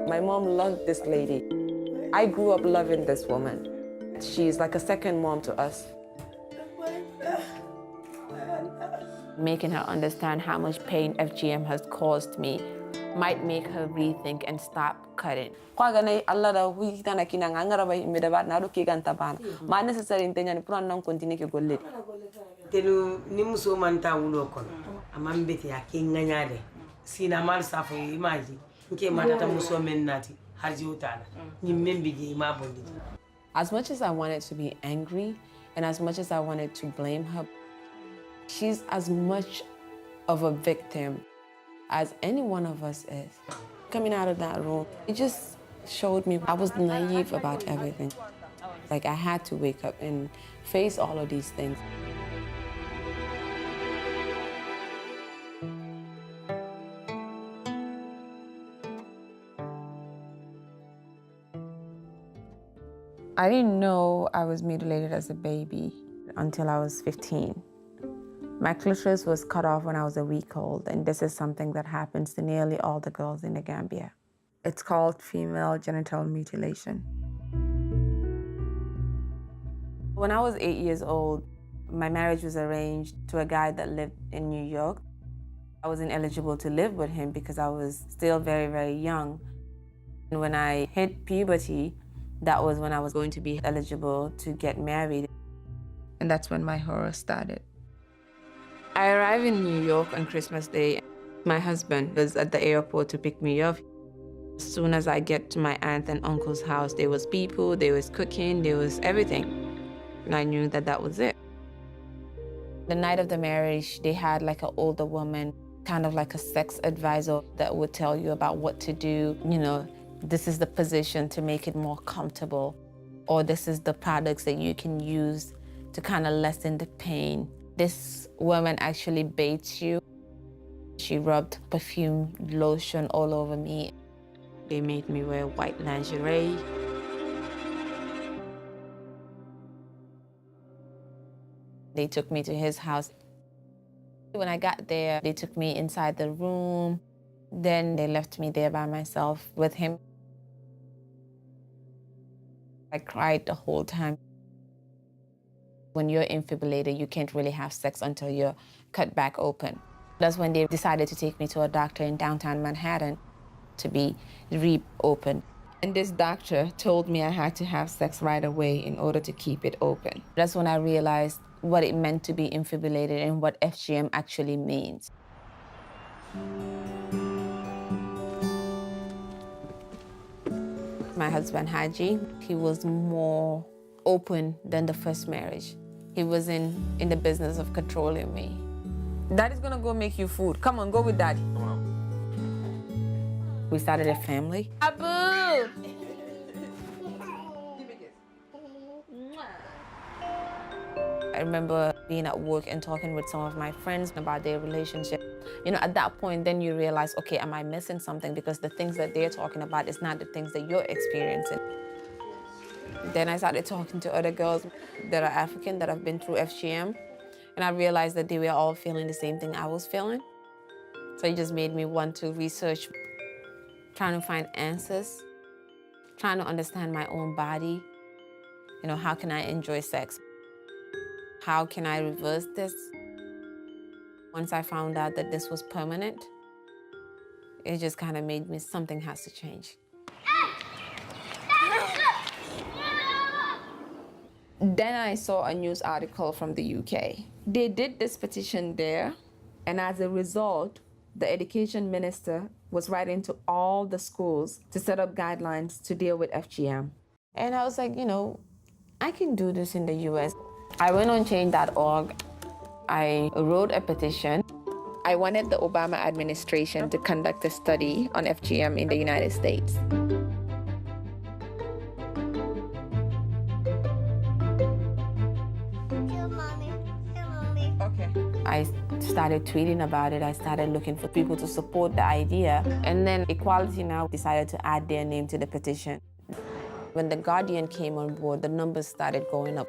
My mom loved this lady. I grew up loving this woman. She's like a second mom to us. Making her understand how much pain FGM has caused me might make her rethink and stop cutting. Telu ni muso manta wulo kono amambeti akinganyade sina mal safo imaji nke matata muso mennati harji utala nyimmembiji ma bondi. As much as I wanted to be angry and as much as I wanted to blame her, she's as much of a victim as any one of us is. Coming out of that room, it just showed me I was naive about everything. Like I had to wake up and face all of these things. I didn't know I was mutilated as a baby until I was 15. My clitoris was cut off when I was a week old, and this is something that happens to nearly all the girls in the Gambia. It's called female genital mutilation. When I was 8 years old, my marriage was arranged to a guy that lived in New York. I wasn't eligible to live with him because I was still very, very young. And when I hit puberty, that was when I was going to be eligible to get married. And that's when my horror started. I arrived in New York on Christmas Day. My husband was at the airport to pick me up. As soon as I get to my aunt and uncle's house, there was people, there was cooking, there was everything. And I knew that that was it. The night of the marriage, they had like an older woman, kind of like a sex advisor that would tell you about what to do. You know, this is the position to make it more comfortable, or this is the products that you can use to kind of lessen the pain. This woman actually baits you. She rubbed perfume lotion all over me. They made me wear white lingerie. They took me to his house. When I got there, they took me inside the room. Then they left me there by myself with him. I cried the whole time. When you're infibrillated, you can't really have sex until you're cut back open. That's when they decided to take me to a doctor in downtown Manhattan to be reopened. And this doctor told me I had to have sex right away in order to keep it open. That's when I realized what it meant to be infibrillated and what FGM actually means. My husband, Haji, he was more open than the first marriage. He was in the business of controlling me. Daddy's gonna go make you food. Come on, go with Daddy. Come on. We started a family. Abu! I remember being at work and talking with some of my friends about their relationship. You know, at that point, then you realize, okay, am I missing something? Because the things that they're talking about is not the things that you're experiencing. Then I started talking to other girls that are African that have been through FGM. And I realized that they were all feeling the same thing I was feeling. So it just made me want to research, trying to find answers, trying to understand my own body. You know, how can I enjoy sex? How can I reverse this? Once I found out that this was permanent, it just kind of made me, something has to change. Then I saw a news article from the UK. They did this petition there, and as a result, the education minister was writing to all the schools to set up guidelines to deal with FGM. And I was like, you know, I can do this in the US. I went on change.org. I wrote a petition. I wanted the Obama administration to conduct a study on FGM in the United States. Okay. I started tweeting about it. I started looking for people to support the idea. And then Equality Now decided to add their name to the petition. When The Guardian came on board, the numbers started going up.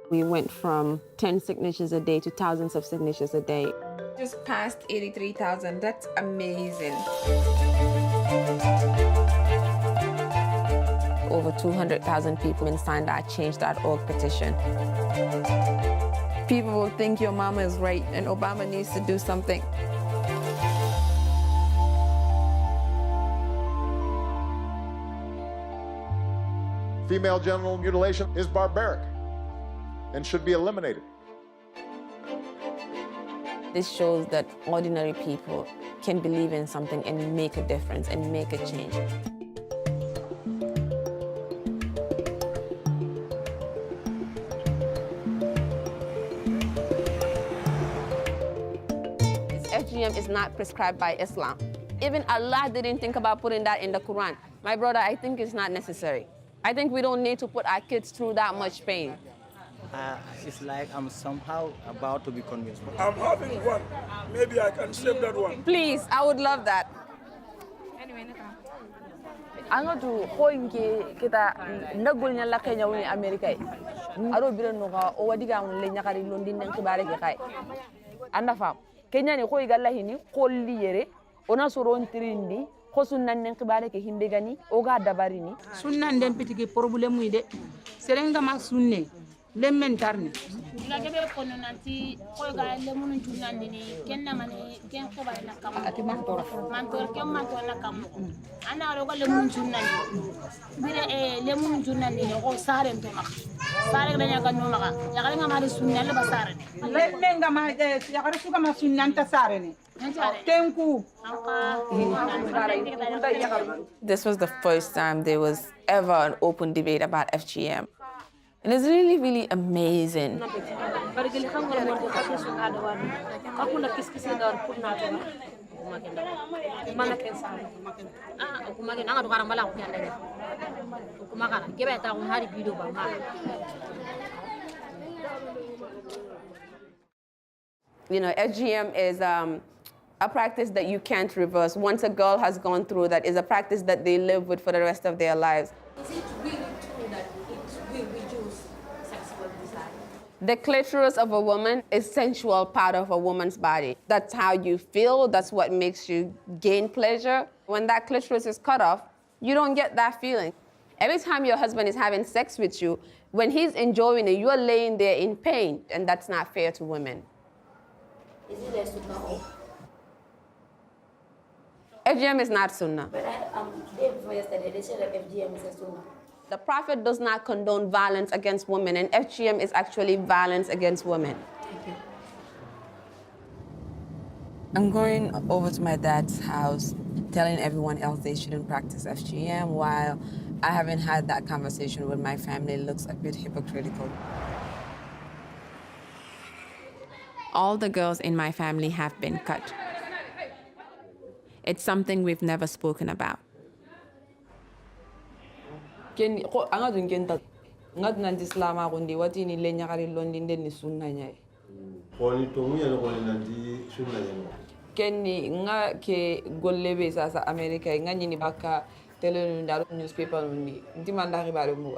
We went from 10 signatures a day to thousands of signatures a day. Just past 83,000. That's amazing. Over 200,000 people signed that change.org petition. People will think your mama is right and Obama needs to do something. Female genital mutilation is barbaric and should be eliminated. This shows that ordinary people can believe in something and make a difference and make a change. FGM is not prescribed by Islam. Even Allah didn't think about putting that in the Quran. My brother, I think it's not necessary. I think we don't need to put our kids through that much pain. It's like I'm somehow about to be convinced. I'm having one. Maybe I can save that one. Please, I would love that. Anga tu hoinge kita nagul nya la Kenya woni America aro bire no ga o wadiga on le nyakari londi nen kibare ke kay anda fam Kenya ni koy galla hini kolli yere ona soron trindi ko sunnan nen kibare ke himbe gani o ga dabari ni sunnan den pitigi problème yi de serenga ma sunne lemmen tarni diga gebe ko nanti ko ga lemun tunnan ni kenna mane ken ko bare na kam ati mantor ken mantor na kam ana ro ko lemun tunnan bire lemun tunnan ni ko sare to mak sare da nyaga no maka ya ga ngama sunnan le basare lemmen ga ma ya ga su ga ma sunnan ta sare ni tenku This was the first time there was ever an open debate about FGM. And it's really, really amazing. You know, FGM is a practice that you can't reverse. Once a girl has gone through that, is a practice that they live with for the rest of their lives. Is it really true that it will reduce sexual desire? The clitoris of a woman is a sensual part of a woman's body. That's how you feel, that's what makes you gain pleasure. When that clitoris is cut off, you don't get that feeling. Every time your husband is having sex with you, when he's enjoying it, you're laying there in pain, and that's not fair to women. Is it a sunnah? FGM is not sunnah. But day before yesterday, they said that FGM is a sunnah. The Prophet does not condone violence against women, and FGM is actually violence against women. Thank you. I'm going over to my dad's house, telling everyone else they shouldn't practice FGM, while I haven't had that conversation with my family. It looks a bit hypocritical. All the girls in my family have been cut. It's something we've never spoken about. ken ko anga dun ken ta ngad nan islama gondi wati ni le nyakari londi den ni sunna nyai Koni to mu yana koni nanti sunna yana. ken ni nga ke golle be sa America nga ni baka tele ndaro newspaper ni ndi manda ribare mu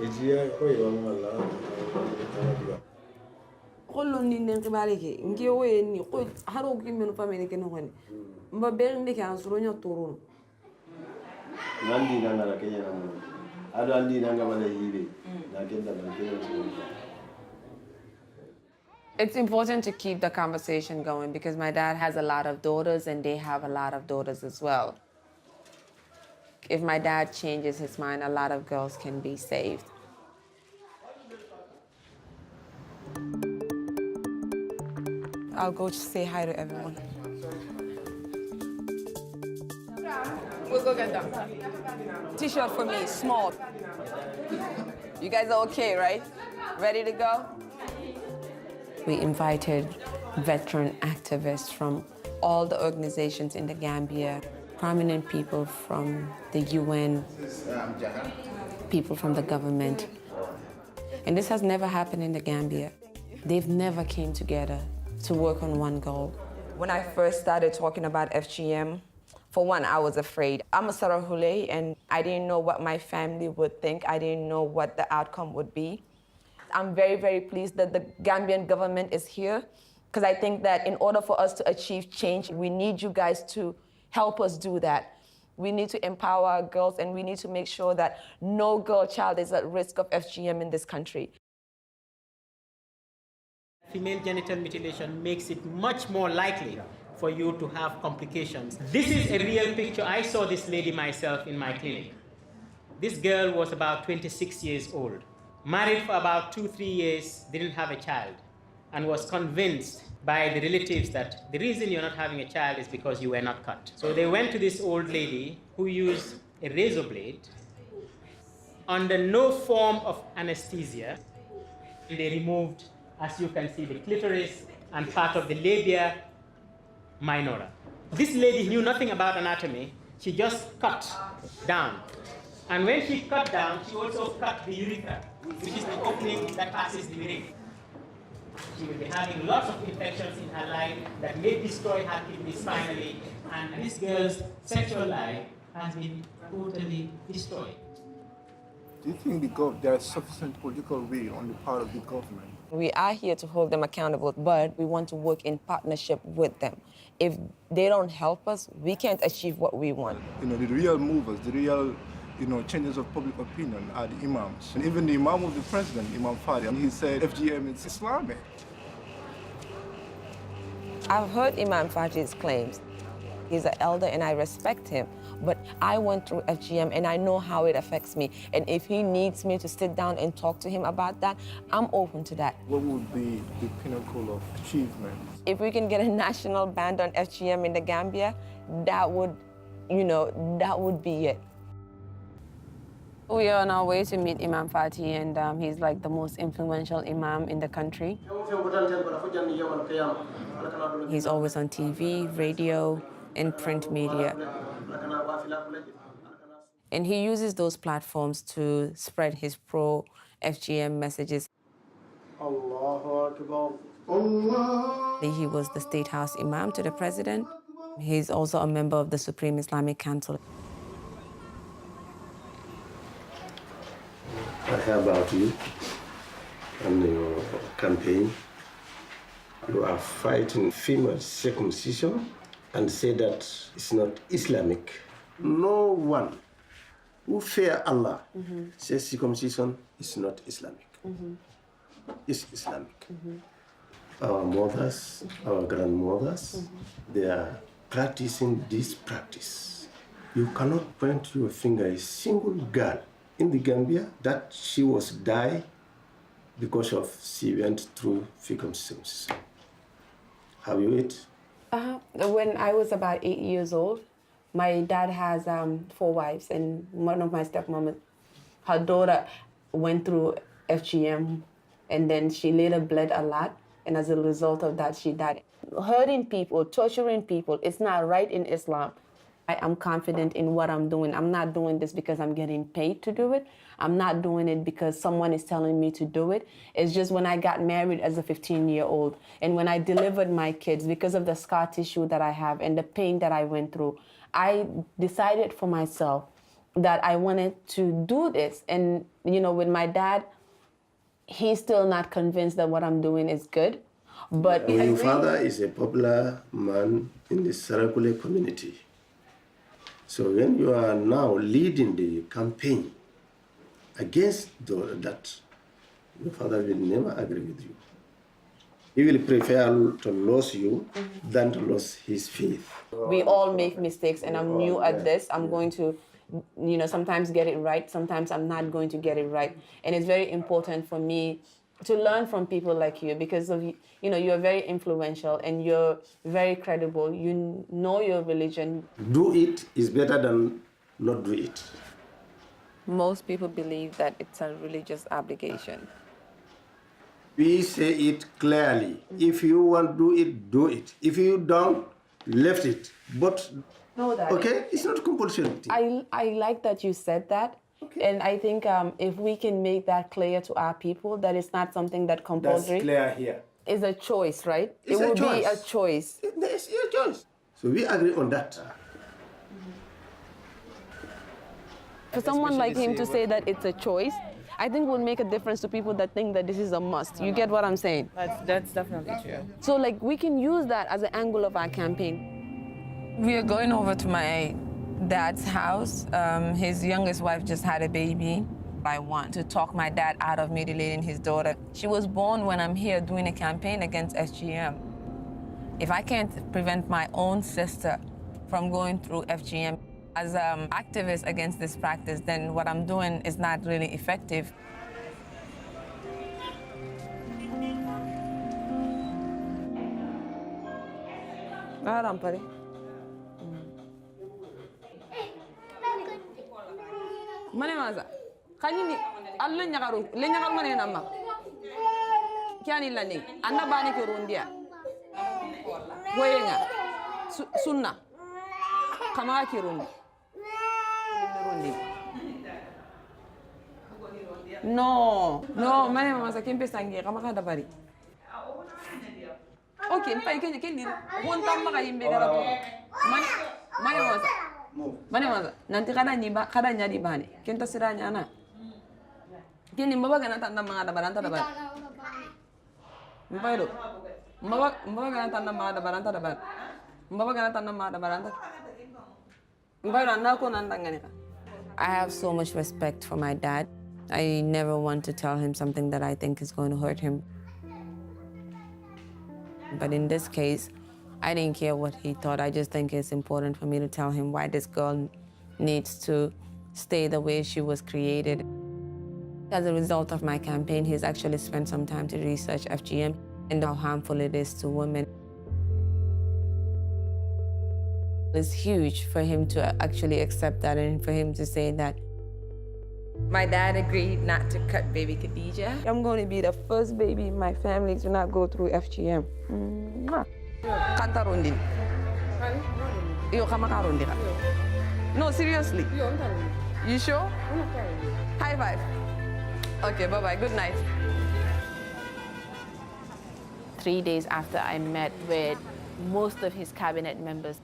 Ejiya ko yo ngala. ko londi den ribare ke nge we ni ko haro ki menu family ke no ngani mba berinde ke ansuro nya turun Nandi nangala Kenya namu. Ado andi nangala hibe. Nakenda nakenda. It's important to keep the conversation going because my dad has a lot of daughters and they have a lot of daughters as well. If my dad changes his mind, a lot of girls can be saved. I'll go say hi to everyone. We'll go get them. T-shirt for me, small. You guys are okay, right? Ready to go? We invited veteran activists from all the organizations in the Gambia, prominent people from the UN, people from the government. And this has never happened in the Gambia. They've never came together to work on one goal. When I first started talking about FGM, for one, I was afraid. I'm a Sarahule, and I didn't know what my family would think. I didn't know what the outcome would be. I'm very, very pleased that the Gambian government is here Because I think that in order for us to achieve change, we need you guys to help us do that. We need to empower our girls, and we need to make sure that no girl child is at risk of FGM in this country. Female genital mutilation makes it much more likely for you to have complications. This is a real picture. I saw this lady myself in my clinic. This girl was about 26 years old, married for about 2-3 years, didn't have a child, and was convinced by the relatives that the reason you're not having a child is because you were not cut. So they went to this old lady who used a razor blade under no form of anesthesia. They removed, as you can see, the clitoris and part of the labia minora. This lady knew nothing about anatomy. She just cut down. And when she cut down, she also cut the urethra, which is the opening that passes the urine. She will be having lots of infections in her life that may destroy her kidneys finally, and this girl's sexual life has been totally destroyed. Do you think there is sufficient political will on the part of the government? We are here to hold them accountable, but we want to work in partnership with them. If they don't help us, we can't achieve what we want. You know, the real movers, the real changes of public opinion are the imams. And even the imam of the president, Imam Fadi, he said FGM is Islamic. I've heard Imam Fadi's claims. He's an elder and I respect him, but I went through FGM and I know how it affects me. And if he needs me to sit down and talk to him about that, I'm open to that. What would be the pinnacle of achievements? If we can get a national ban on FGM in the Gambia, that would be it. We are on our way to meet Imam Fati, and he's like the most influential imam in the country. He's always on TV, radio, and print media. And he uses those platforms to spread his pro-FGM messages. He was the State House Imam to the president. He's also a member of the Supreme Islamic Council. I hear about you and your campaign. You are fighting female circumcision and say that it's not Islamic. No one who fear Allah says circumcision is not Islamic. It's Islamic. Our mothers, our grandmothers, they are practicing this practice. You cannot point your finger at a single girl in the Gambia that she was died because of she went through circumcision. Have you it? When I was about 8 years old, my dad has 4 wives, and one of my stepmoms, her daughter went through FGM, and then she later bled a lot, and as a result of that, she died. Hurting people, torturing people, it's not right in Islam. I am confident in what I'm doing. I'm not doing this because I'm getting paid to do it. I'm not doing it because someone is telling me to do it. It's just when I got married as a 15-year-old and when I delivered my kids, because of the scar tissue that I have and the pain that I went through, I decided for myself that I wanted to do this. And, you know, with my dad, he's still not convinced that what I'm doing is good. But your father is a popular man in the Sarakule community. So when you are now leading the campaign against that, your father will never agree with you. He will prefer to lose you than to lose his faith. We all make mistakes, and I'm new at this. I'm going to, you know, sometimes get it right, sometimes I'm not going to get it right. And it's very important for me to learn from people like you because of, you know, you're very influential and you're very credible. You know your religion. Do it is better than not do it. Most people believe that it's a religious obligation. We say it clearly. If you want to do it, do it. If you don't, left it. But, no, Daddy. Okay, it's not compulsory. I like that you said that. Okay. And I think if we can make that clear to our people, that it's not something that compulsory. That's clear here. It's a choice, right? It's it will be a choice. It's a choice. So we agree on that. For someone like him to say that it's a choice, I think will make a difference to people that think that this is a must. You get what I'm saying? That's definitely true. So like we can use that as an angle of our campaign. We are going over to my dad's house. His youngest wife just had a baby. I want to talk my dad out of mutilating his daughter. She was born when I'm here doing a campaign against FGM. If I can't prevent my own sister from going through FGM, as an activist against this practice, then what I'm doing is not really effective. Mane maza, kanyini Allah nyagaru, le nyagaru mane nama. Kiani lani, anna bani ke rundia. Goyenga, sunna, kama ke rundi. No, mane maza kempe sangi, kama kada bari. Okay, mpa ike kendi, wonta maka imbe gara bo. Mane maza, nanti kada nyadi bani, kenta siranya ana. Kini mbaba gana tanda mga dabaranta dabar. Mbaba do, mbaba gana tanda mga dabaranta dabar. Mbaba gana tanda mga dabaranta. Mbaba randa ko nandangani ka. I have so much respect for my dad. I never want to tell him something that I think is going to hurt him. But in this case, I didn't care what he thought. I just think it's important for me to tell him why this girl needs to stay the way she was created. As a result of my campaign, he's actually spent some time to research FGM and how harmful it is to women. It's huge for him to actually accept that and for him to say that. My dad agreed not to cut baby Khadija. I'm going to be the first baby in my family to not go through FGM. Kanta rondin. Yo kama ka rondi ka. No, seriously. You sure? High five. Okay, bye-bye. Good night. 3 days after I met with most of his cabinet members,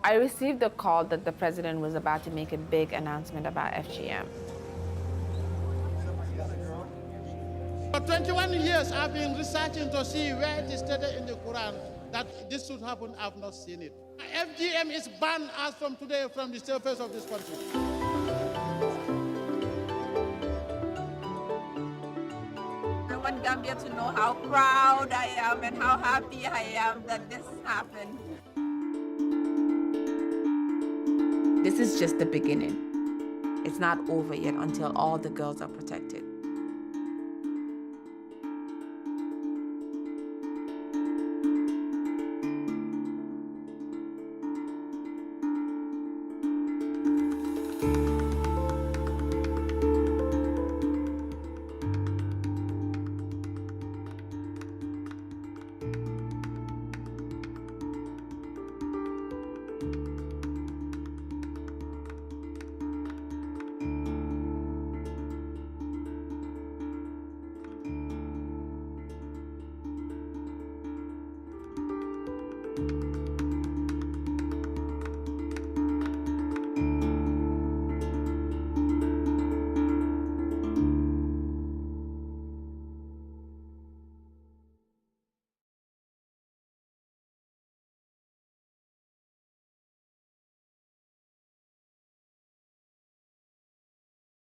I received a call that the president was about to make a big announcement about FGM. For 21 years, I've been researching to see where it is stated in the Quran that this should happen. I've not seen it. FGM is banned as from today from the surface of this country. I want Gambia to know how proud I am and how happy I am that this happened. This is just the beginning. It's not over yet until all the girls are protected.